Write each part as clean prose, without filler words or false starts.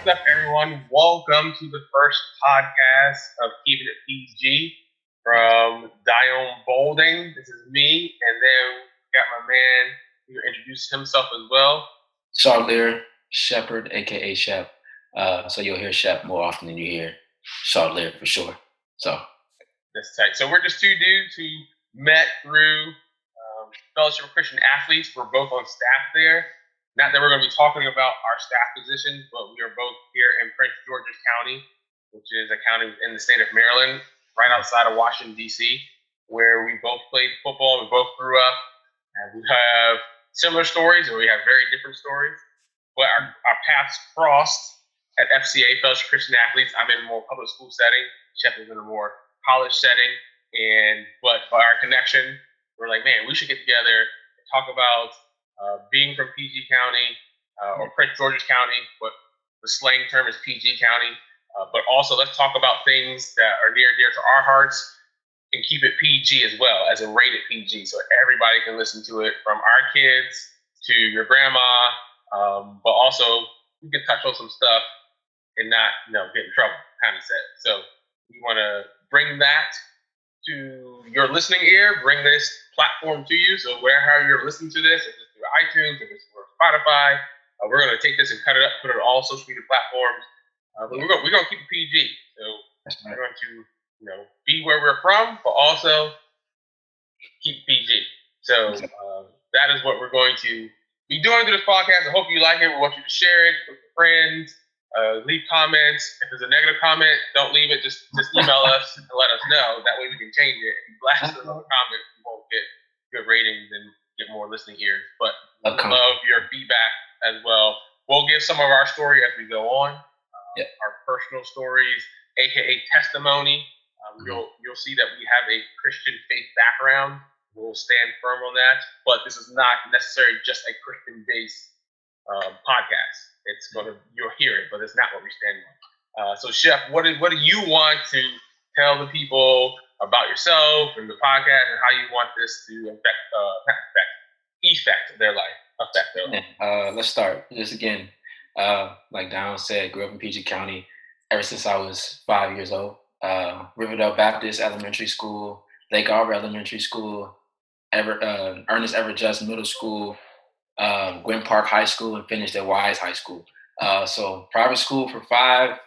What's up, everyone? Welcome to the first podcast of Keeping It PG from Dione Bolding. This is me, and then we got my man who introduced himself as well. Charlier Shepherd, aka Shep. So you'll hear Shep more often than you hear Charlier for sure. So That's tight. So we're just two dudes who met through Fellowship of Christian Athletes. We're both on staff there. Not that we're going to be talking about our staff positions, but we are both here in Prince George's County, which is a county in the state of Maryland, right outside of Washington, D.C., where we both played football. We both grew up. And we have similar stories, and we have very different stories. But our paths crossed at FCA, Fellowship of Christian Athletes. I'm in a more public school setting. Shep is in a more college setting. But by our connection, we're like, man, we should get together and talk about being from PG County or Prince George's County, but the slang term is PG County. But also, let's talk about things that are near and dear to our hearts and keep it PG as well, as a rated PG, so everybody can listen to it, from our kids to your grandma. But also, we can touch on some stuff and not, get in trouble, kind of set. So we want to bring that to your listening ear, bring this platform to you. So wherever you're listening to this, if it's through iTunes, if it's through Spotify, we're going to take this and cut it up, put it on all social media platforms. But we're going to keep it PG. So we're going to, be where we're from, but also keep PG. So that is what we're going to be doing through this podcast. I hope you like it. We want you to share it with your friends. Leave comments. If there's a negative comment, don't leave it. Just email us and let us know. That way we can change it. If you blast us on a comment, we won't get good ratings and get more listening ears. But love your feedback as well. We'll give some of our story as we go on. Our personal stories, aka testimony. You'll see that we have a Christian faith background. We'll stand firm on that. But this is not necessarily just a Christian-based podcast. It's you'll hear it, but it's not what we stand on. So, Shep, what do you want to tell the people about yourself and the podcast, and how you want this to affect their life? Let's start. Just again, like Dion said, grew up in PG County ever since I was 5 years old. Riverdale Baptist Elementary School, Lake Arbor Elementary School, Ernest Everett Just Middle School, Gwynn Park High School, and finished at Wise High School. So private school for 5,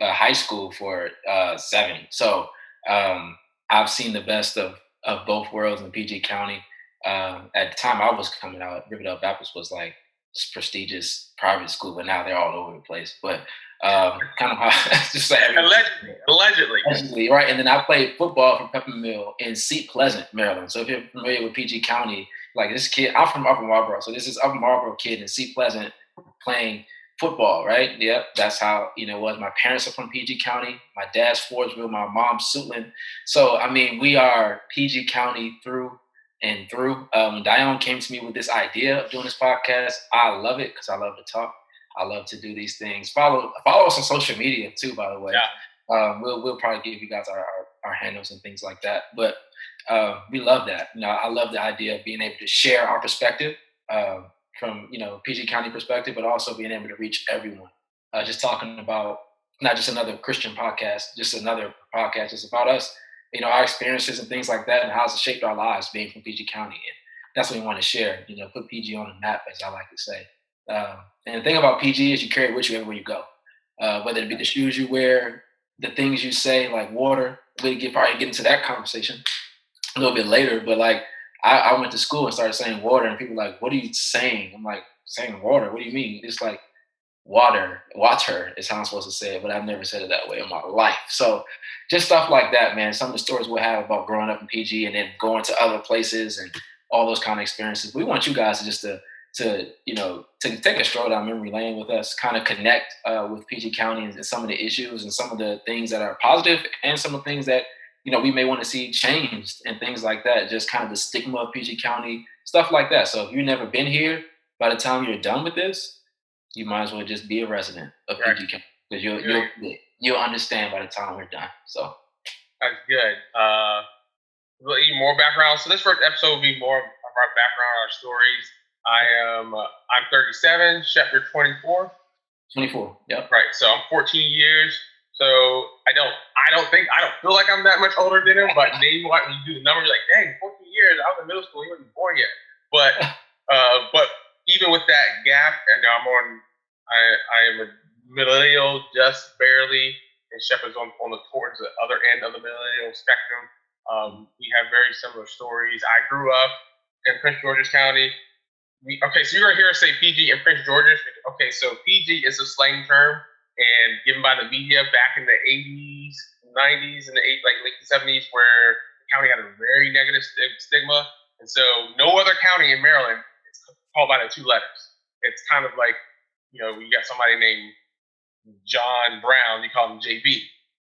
high school for 7. So I've seen the best of both worlds in PG County. At the time I was coming out, Riverdale Baptist was like this prestigious private school, but now they're all over the place. But kind of just like allegedly, right? And then I played football for Peppermint Mill in Seat Pleasant, Maryland. So if you're familiar with PG County, like this kid, I'm from Upper Marlboro, so this is Upper Marlboro kid in Seat Pleasant playing football, right? Yep, that's how it was. My parents are from PG County. My dad's Fordsville, my mom's Suitland. So I mean, we are PG County through and through. Dione came to me with this idea of doing this podcast. I love it because I love to talk. I love to do these things. Follow us on social media too, by the way. Yeah. We'll probably give you guys our handles and things like that. But we love that. I love the idea of being able to share our perspective from PG County perspective, but also being able to reach everyone. Just talking about not just another Christian podcast, just another podcast. It's about us, our experiences and things like that, and how it's shaped our lives being from PG County. And that's what we want to share. Put PG on the map, as I like to say. And the thing about PG is you carry it with you everywhere you go, whether it be the shoes you wear, the things you say, like water. We'll probably get into that conversation a little bit later. But like, I went to school and started saying water, and people were like, "What are you saying?" I'm like, "Saying water? What do you mean?" It's like water is how I'm supposed to say it, but I've never said it that way in my life. So just stuff like that, man. Some of the stories we'll have about growing up in PG and then going to other places and all those kind of experiences. We want you guys to take a stroll down memory lane with us, kind of connect with PG County and some of the issues and some of the things that are positive and some of the things that we may want to see changed and things like that. Just kind of the stigma of PG County, stuff like that. So if you've never been here, by the time you're done with this, you might as well just be a resident of PG County, because you'll understand by the time we're done. So that's good. We'll need more background. So this first episode will be more of our background, our stories. I'm 37. Shep, you're 24. 24. Yep. Right. So I'm 14 years. So I don't feel like I'm that much older than him. But name what when you do the number, you're like, dang, 14 years. I was in middle school. He wasn't born yet. But even with that gap, and now I am a millennial just barely, and Shep is on the towards the other end of the millennial spectrum. We have very similar stories. I grew up in Prince George's County. Okay, so you're gonna hear us say PG and Prince George's. Okay, so PG is a slang term and given by the media back in the 80s, 90s, and the like late 70s, where the county had a very negative stigma, and so no other county in Maryland is called by the two letters. It's kind of like you got somebody named John Brown, you call him JB.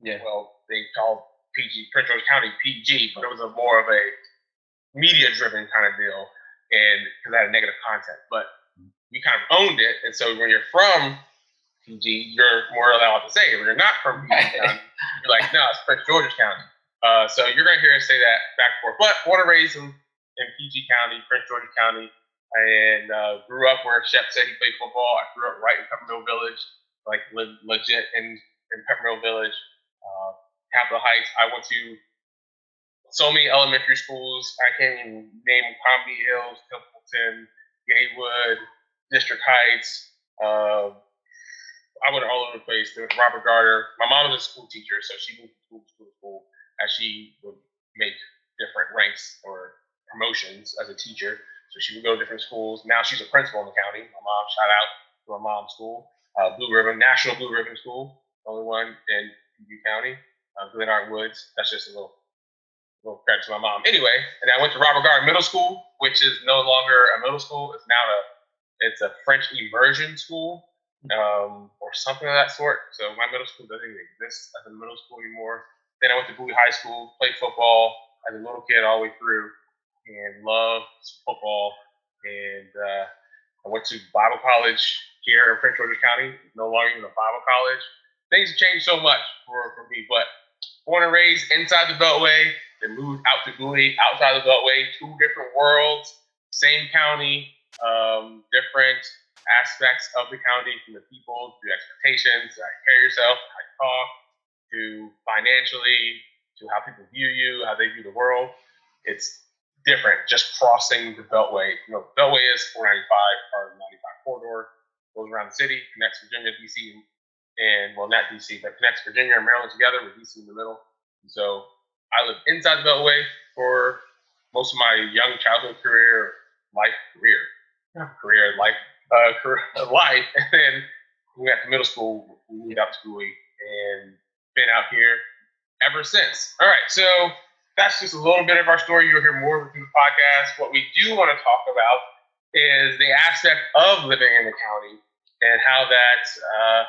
Yeah. Well, they called PG Prince George County PG, but it was a more of a media-driven kind of deal, and because it had negative content. But we kind of owned it, and so when you're from PG, you're more allowed to say it. When you're not from PG County, you're like, no, it's Prince George's County. So you're going to hear us say that back and forth. But born and raised in PG County, Prince George's County, and grew up where Shep said he played football. I grew up right in Peppermill Village, like legit in Peppermill Village. Capitol Heights. I went to so many elementary schools. I can't even name Palm Hills, Templeton, Gaywood, District Heights. I went all over the place. Robert Gardner. My mom was a school teacher, so she moved from school to school as she would make different ranks or promotions as a teacher. So she would go to different schools. Now she's a principal in the county. My mom, shout out to my mom's school, Blue Ribbon, National Blue Ribbon School, only one in PG County, Glenart Woods. That's just a little credit to my mom. Anyway, and I went to Robert Gardner Middle School, which is no longer a middle school. It's now it's a French immersion school, or something of that sort. So my middle school doesn't even exist as a middle school anymore. Then I went to Bowie High School, played football as a little kid all the way through, and loved football. And I went to Bible college here in Prince George's County. No longer even a Bible college. Things have changed so much for me, but born and raised inside the Beltway, then moved out to Bowie, outside the Beltway, two different worlds, same county, different aspects of the county, from the people, to expectations, how you carry yourself, how you talk, to financially, to how people view you, how they view the world. It's different just crossing the Beltway. Beltway is 495, part of the 95 corridor, goes around the city, connects Virginia, DC, and well, not DC, but connects Virginia and Maryland together with DC in the middle. So I lived inside the Beltway for most of my young childhood life, and then we got to middle school, we moved out to Bowie, and been out here ever since. All right, so that's just a little bit of our story. You'll hear more through the podcast. What we do want to talk about is the aspect of living in the county and how that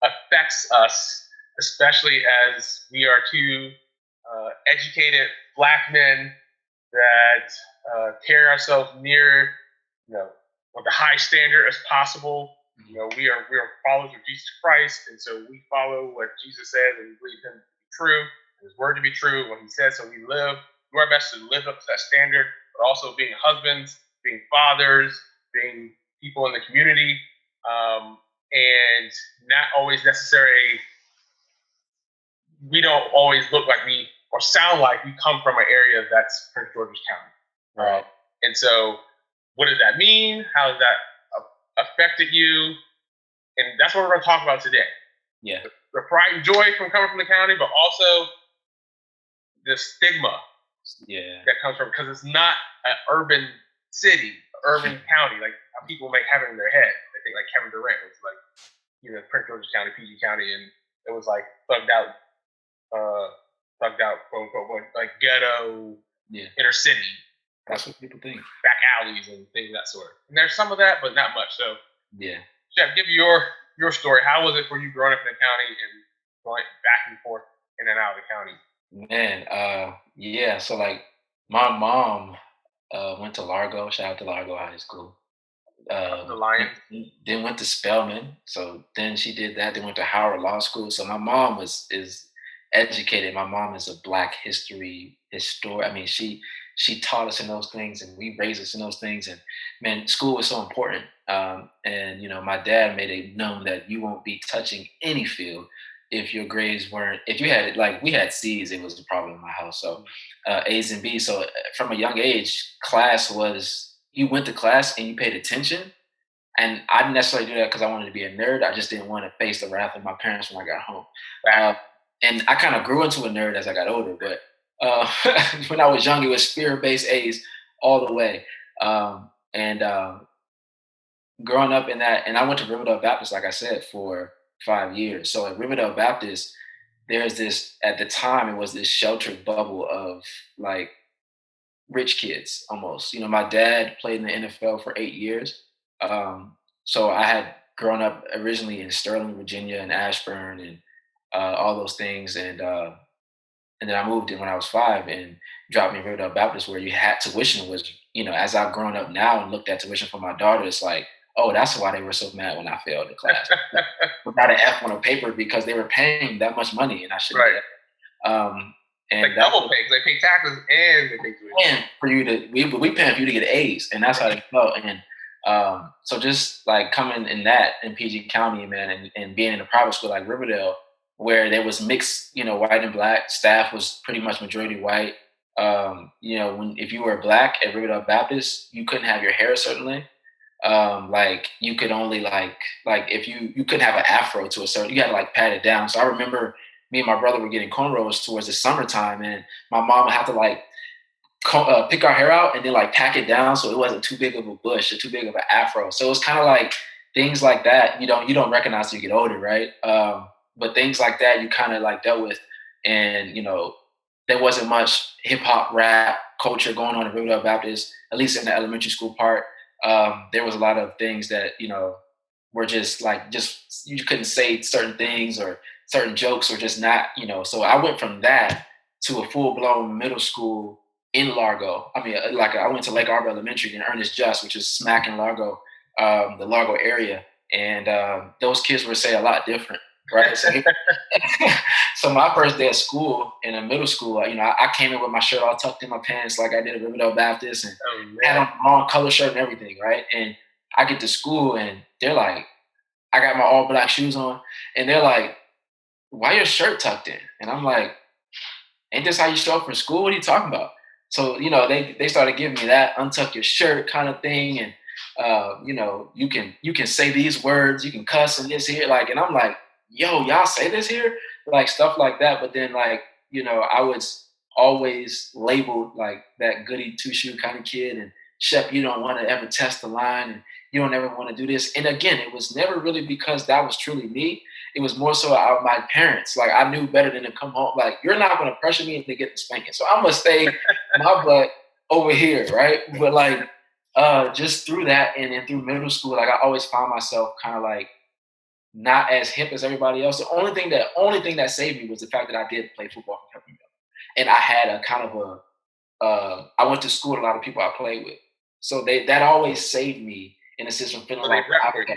affects us, especially as we are two educated Black men that carry ourselves near, with the high standard as possible. We are followers of Jesus Christ, and so we follow what Jesus said, and we believe Him to be true, His word to be true. What He said, so we do our best to live up to that standard, but also being husbands, being fathers, being people in the community, and not always necessarily. We don't always look like we or sound like we come from an area that's Prince George's County. Right. And so, what does that mean? How has that affected you? And that's what we're going to talk about today. Yeah. The pride and joy from coming from the county, but also the stigma that comes from, because it's not an urban city, urban county, like how people make have it in their head. They think like Kevin Durant was like, Prince George's County, PG County, and it was like thugged out, quote unquote, like ghetto, inner city. That's what people think. Back alleys and things of that sort. And there's some of that, but not much. So, yeah. Shep, give your story. How was it for you growing up in the county and going back and forth in and out of the county? Man, so like my mom went to Largo. Shout out to Largo High School. The Lions. Then went to Spelman. So then she did that. Then went to Howard Law School. So my mom is educated. My mom is a Black history historian. I mean, she she taught us in those things, and we raised us in those things. And man, school was so important. And my dad made it known that you won't be touching any field if your grades weren't. If you had like we had C's, it was a problem in my house. So A's and B's. So from a young age, class was you went to class and you paid attention, and I didn't necessarily do that because I wanted to be a nerd. I just didn't want to face the wrath of my parents when I got home. Back. Uh, and I kind of grew into a nerd as I got older. But when I was young, it was spirit-based A's all the way. And growing up in that, and I went to Riverdale Baptist, like I said, for 5 years. So at Riverdale Baptist, there's this at the time it was this sheltered bubble of like rich kids almost. My dad played in the NFL for 8 years. So I had grown up originally in Sterling, Virginia, and Ashburn, and all those things, and then I moved in when I was 5 and dropped me in Riverdale Baptist, where you had tuition was, as I've grown up now and looked at tuition for my daughter, it's like, oh, that's why they were so mad when I failed the class. Without an F on a paper because they were paying that much money and I shouldn't Right. get. Um, Like and that double pay, 'cause they pay taxes and they pay tuition. and for you to we paying for you to get A's, and that's how they felt. And so just like coming in that in PG County, man, and being in a private school like Riverdale, where there was mixed, white and black staff was pretty much majority white. When if you were black at Riverdale Baptist, you couldn't have your hair a certain length. Like you could only like if you couldn't have an afro to a certain, you had to like pat it down. So I remember me and my brother were getting cornrows towards the summertime, and my mom would have to like pick our hair out and then like pack it down so it wasn't too big of a bush or too big of an afro. So it's kind of like things like that you don't recognize till you get older, right? But things like that you kind of like dealt with, and there wasn't much hip hop rap culture going on in Riverdale Baptist, at least in the elementary school part. There was a lot of things that were just you couldn't say certain things or certain jokes or just not. So I went from that to a full blown middle school in Largo. I mean, like I went to Lake Arbor Elementary in Ernest Just, which is smack in Largo, the Largo area, and those kids would say a lot different, right? So, so my first day at school in a middle school, I came in with my shirt all tucked in my pants, like I did at Riverdale Baptist, and Oh had man. on the wrong color shirt and everything, right? And I get to school, and they're like, I got my all black shoes on, and they're like, "Why your shirt tucked in?" And I'm like, ain't this how you show up for school? What are you talking about? So, they started giving me that untuck your shirt kind of thing. And, you can say these words, you can cuss and this here. Like, and I'm like, yo, y'all say this here? Like stuff like that. But then like, I was always labeled like that goody two shoe kind of kid. And Shep, you don't want to ever test the line and you don't ever want to do this. And again, it was never really because that was truly me. It was more so out of my parents. Like I knew better than to come home. Like you're not going to pressure me into getting spanking, so I'm gonna stay my butt over here, right? But like, just through that and then through middle school, like I always found myself kind of like not as hip as everybody else. The only thing that saved me was the fact that I did play football for Peppermint, and I had a kind of I went to school with a lot of people I played with. So that always saved me in a sense from feeling So they like rep for you.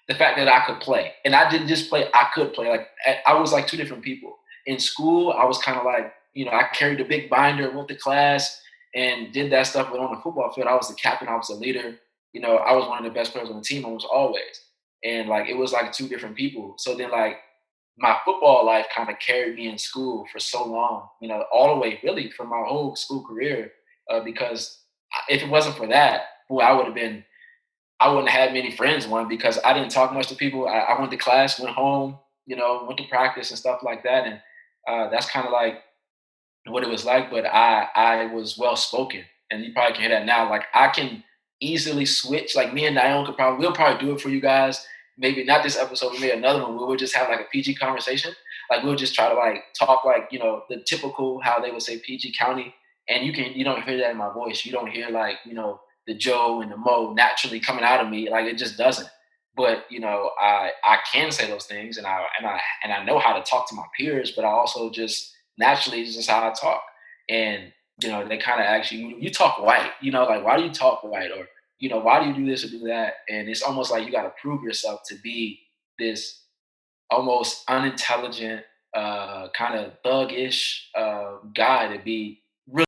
the fact that I could play. And I didn't just play, I could play. Like I was like two different people. In school, I was kind of like, I carried a big binder, went to class and did that stuff. But on the football field, I was the captain, I was the leader. I was one of the best players on the team almost always. And like it was like two different people. So then like my football life kind of carried me in school for so long, all the way really for my whole school career. Because if it wasn't for that, boy, I wouldn't have had many friends. One, because I didn't talk much to people. I went to class, went home, went to practice and stuff like that. And that's kind of like what it was like. But I was well spoken, and you probably can hear that now. Like I can easily switch. Like me and Dione we'll probably do it for you guys. Maybe not this episode, but maybe another one. We'll just have like a PG conversation. Like we'll just try to like talk like the typical how they would say PG County, and you don't hear that in my voice. You don't hear like the Joe and the Mo naturally coming out of me. Like it just doesn't. But I can say those things, and I know how to talk to my peers. But I also just naturally it's just how I talk. And they kind of ask you talk white, like why do you talk white, or why do you do this or do that? And it's almost like you got to prove yourself to be this almost unintelligent, kind of thuggish guy to be